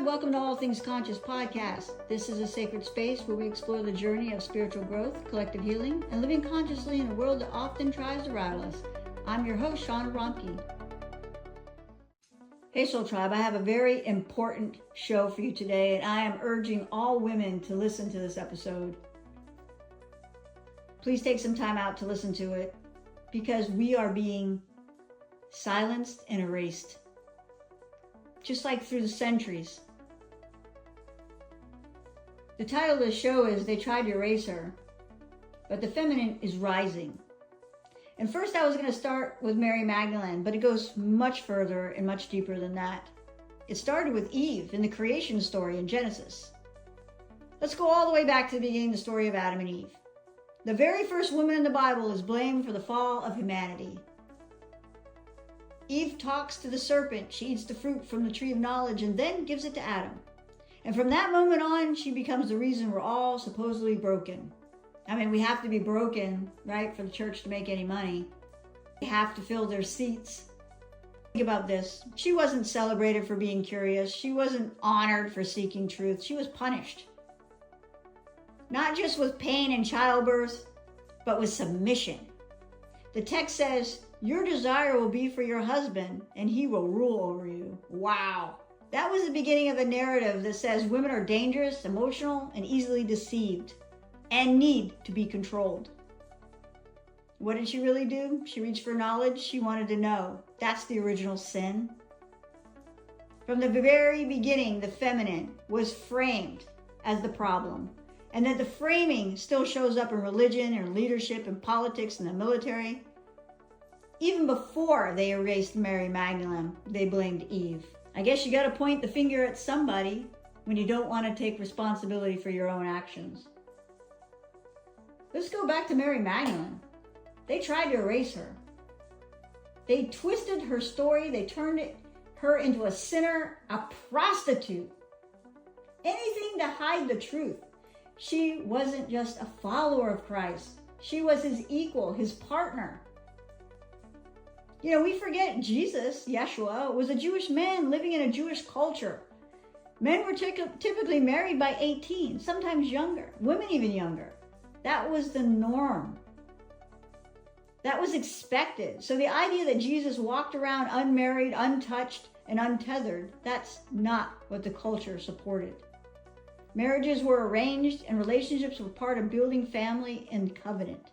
welcome to All Things Conscious podcast. This is a sacred space where we explore the journey of spiritual growth, collective healing, and living consciously in a world that often tries to rattle us. I'm your host, Shauna Romke. Hey Soul Tribe, I have a very important show for you today, and I am urging all women to listen to this episode. Please take some time out to listen to it, because we are being silenced and erased. Just like through the centuries. The title of the show is They Tried to Erase Her, but the feminine is rising. And first I was going to start with Mary Magdalene, but it goes much further and much deeper than that. It started with Eve in the creation story in Genesis. Let's go all the way back to the beginning of the story of Adam and Eve. The very first woman in the Bible is blamed for the fall of humanity. Eve talks to the serpent, she eats the fruit from the tree of knowledge, and then gives it to Adam. And from that moment on, she becomes the reason we're all supposedly broken. I mean, we have to be broken, right, for the church to make any money. They have to fill their seats. Think about this. She wasn't celebrated for being curious. She wasn't honored for seeking truth. She was punished. Not just with pain and childbirth, but with submission. The text says, your desire will be for your husband, and he will rule over you. Wow. That was the beginning of a narrative that says women are dangerous, emotional, and easily deceived, and need to be controlled. What did she really do? She reached for knowledge. She wanted to know. That's the original sin. From the very beginning, the feminine was framed as the problem, and that the framing still shows up in religion and leadership and politics and the military. Even before they erased Mary Magdalene, they blamed Eve. I guess you got to point the finger at somebody when you don't want to take responsibility for your own actions. Let's go back to Mary Magdalene. They tried to erase her. They twisted her story. They turned her into a sinner, a prostitute. Anything to hide the truth. She wasn't just a follower of Christ. She was his equal, his partner. You know, we forget Jesus, Yeshua, was a Jewish man living in a Jewish culture. Men were typically married by 18, sometimes younger, women even younger. That was the norm. That was expected. So the idea that Jesus walked around unmarried, untouched, and untethered, that's not what the culture supported. Marriages were arranged and relationships were part of building family and covenant.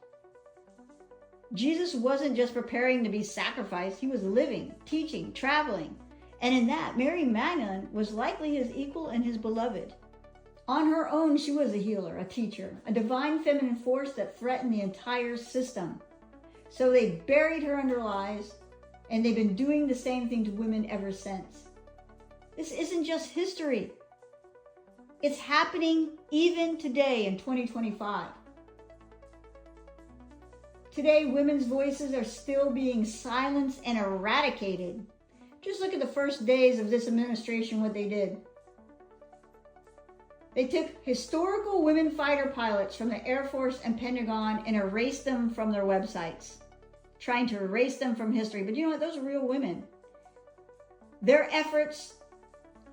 Jesus wasn't just preparing to be sacrificed, he was living, teaching, traveling. And in that, Mary Magdalene was likely his equal and his beloved. On her own, she was a healer, a teacher, a divine feminine force that threatened the entire system. So they buried her under lies, and they've been doing the same thing to women ever since. This isn't just history. It's happening even today in 2025. Today, women's voices are still being silenced and eradicated. Just look at the first days of this administration, what they did. They took historical women fighter pilots from the Air Force and Pentagon and erased them from their websites, trying to erase them from history. But you know what? Those are real women. Their efforts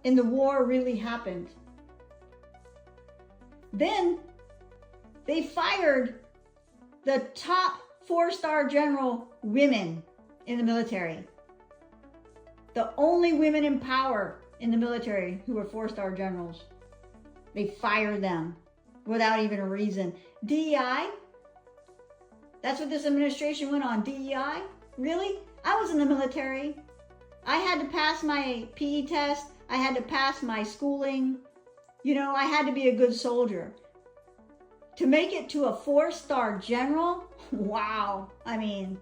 in the war really happened. Then they fired the top 4-star general women in the military. The only women in power in the military who were 4-star generals. They fired them without even a reason. DEI? That's what this administration went on. DEI? Really? I was in the military. I had to pass my PE test. I had to pass my schooling. You know, I had to be a good soldier. To make it to a 4-star general, wow. I mean,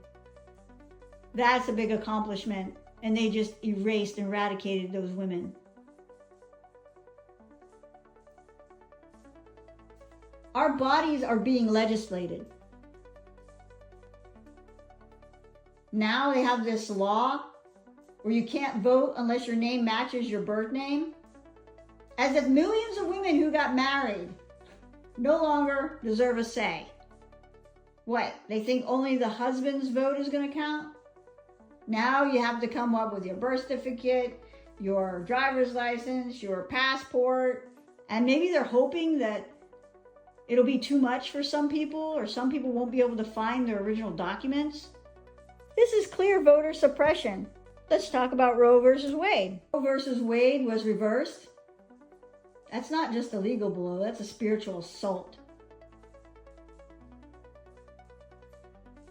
that's a big accomplishment. And they just erased and eradicated those women. Our bodies are being legislated. Now they have this law where you can't vote unless your name matches your birth name. As if millions of women who got married no longer deserve a say. What, they think only the husband's vote is going to count? Now you have to come up with your birth certificate, your driver's license, your passport, and maybe they're hoping that it'll be too much for some people, or some people won't be able to find their original documents. This is clear voter suppression. Let's talk about Roe versus Wade. Roe versus Wade was reversed. That's not just a legal blow, that's a spiritual assault.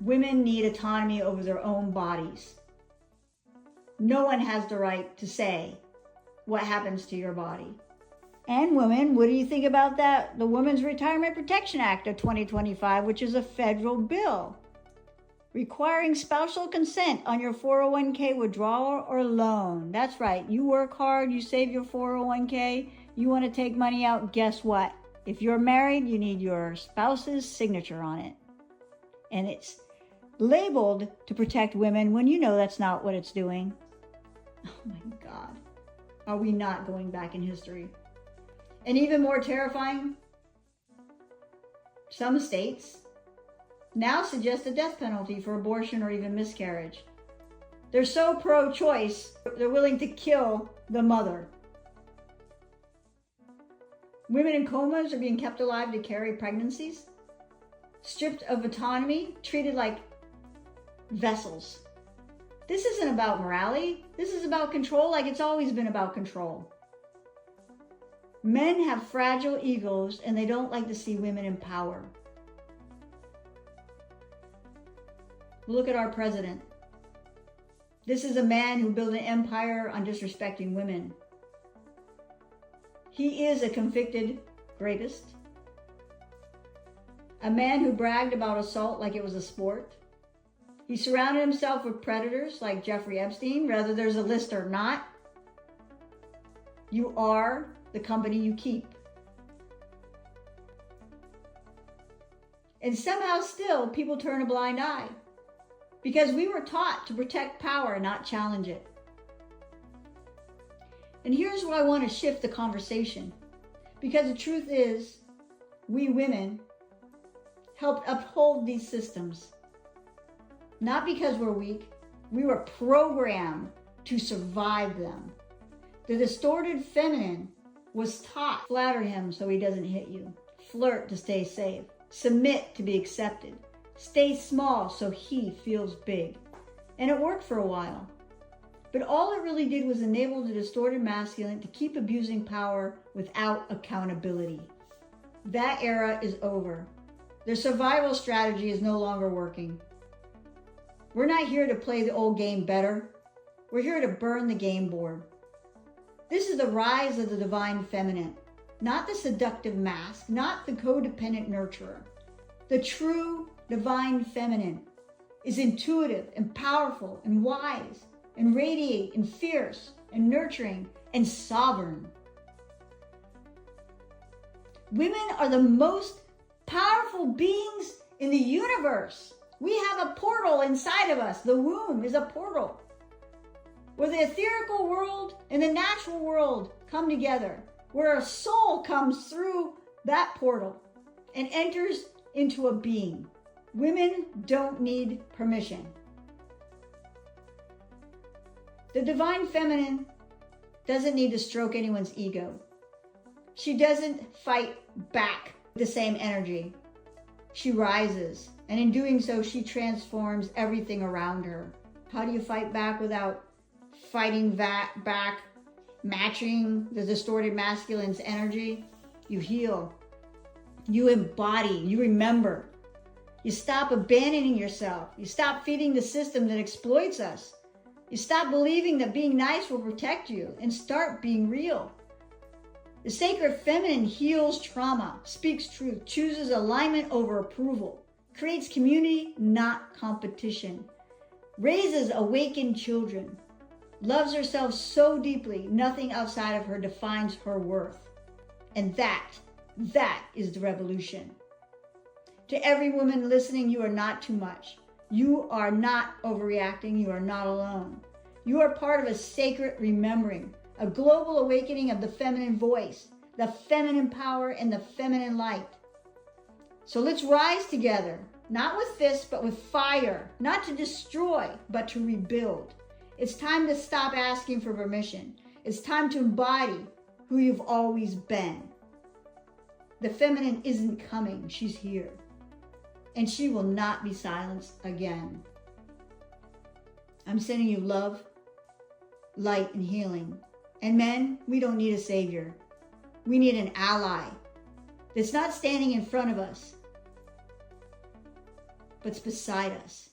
Women need autonomy over their own bodies. No one has the right to say what happens to your body. And women, what do you think about that? The Women's Retirement Protection Act of 2025, which is a federal bill requiring spousal consent on your 401k withdrawal or loan. That's right. You work hard, you save your 401k, you want to take money out, guess what? If you're married, you need your spouse's signature on it. And it's labeled to protect women when you know that's not what it's doing. Oh my God. Are we not going back in history? And even more terrifying, some states now suggest a death penalty for abortion or even miscarriage. They're so pro-choice, they're willing to kill the mother. Women in comas are being kept alive to carry pregnancies, stripped of autonomy, treated like vessels. This isn't about morality. This is about control, like it's always been about control. Men have fragile egos and they don't like to see women in power. Look at our president. This is a man who built an empire on disrespecting women. He is a convicted rapist, a man who bragged about assault like it was a sport. He surrounded himself with predators like Jeffrey Epstein, whether there's a list or not. You are the company you keep. And somehow still people turn a blind eye because we were taught to protect power, not challenge it. And here's where I want to shift the conversation, because the truth is, we women helped uphold these systems. Not because we're weak, we were programmed to survive them. The distorted feminine was taught, flatter him so he doesn't hit you, flirt to stay safe, submit to be accepted, stay small so he feels big. And it worked for a while. But all it really did was enable the distorted masculine to keep abusing power without accountability. That era is over. Their survival strategy is no longer working. We're not here to play the old game better. We're here to burn the game board. This is the rise of the divine feminine, not the seductive mask, not the codependent nurturer. The true divine feminine is intuitive and powerful and wise and radiant and fierce and nurturing and sovereign. Women are the most powerful beings in the universe. We have a portal inside of us. The womb is a portal where the etherical world and the natural world come together, where a soul comes through that portal and enters into a being. Women don't need permission. The divine feminine doesn't need to stroke anyone's ego. She doesn't fight back with the same energy. She rises, and in doing so, she transforms everything around her. How do you fight back without fighting back, matching the distorted masculine's energy? You heal. You embody. You remember. You stop abandoning yourself. You stop feeding the system that exploits us. You stop believing that being nice will protect you and start being real. The sacred feminine heals trauma, speaks truth, chooses alignment over approval, creates community, not competition, raises awakened children, loves herself so deeply, nothing outside of her defines her worth. And that is the revolution. To every woman listening, you are not too much. You are not overreacting. You are not alone. You are part of a sacred remembering, a global awakening of the feminine voice, the feminine power, and the feminine light. So let's rise together, not with fists, but with fire, not to destroy, but to rebuild. It's time to stop asking for permission. It's time to embody who you've always been. The feminine isn't coming, she's here. And she will not be silenced again. I'm sending you love, light, and healing. And men, we don't need a savior. We need an ally that's not standing in front of us, but's beside us.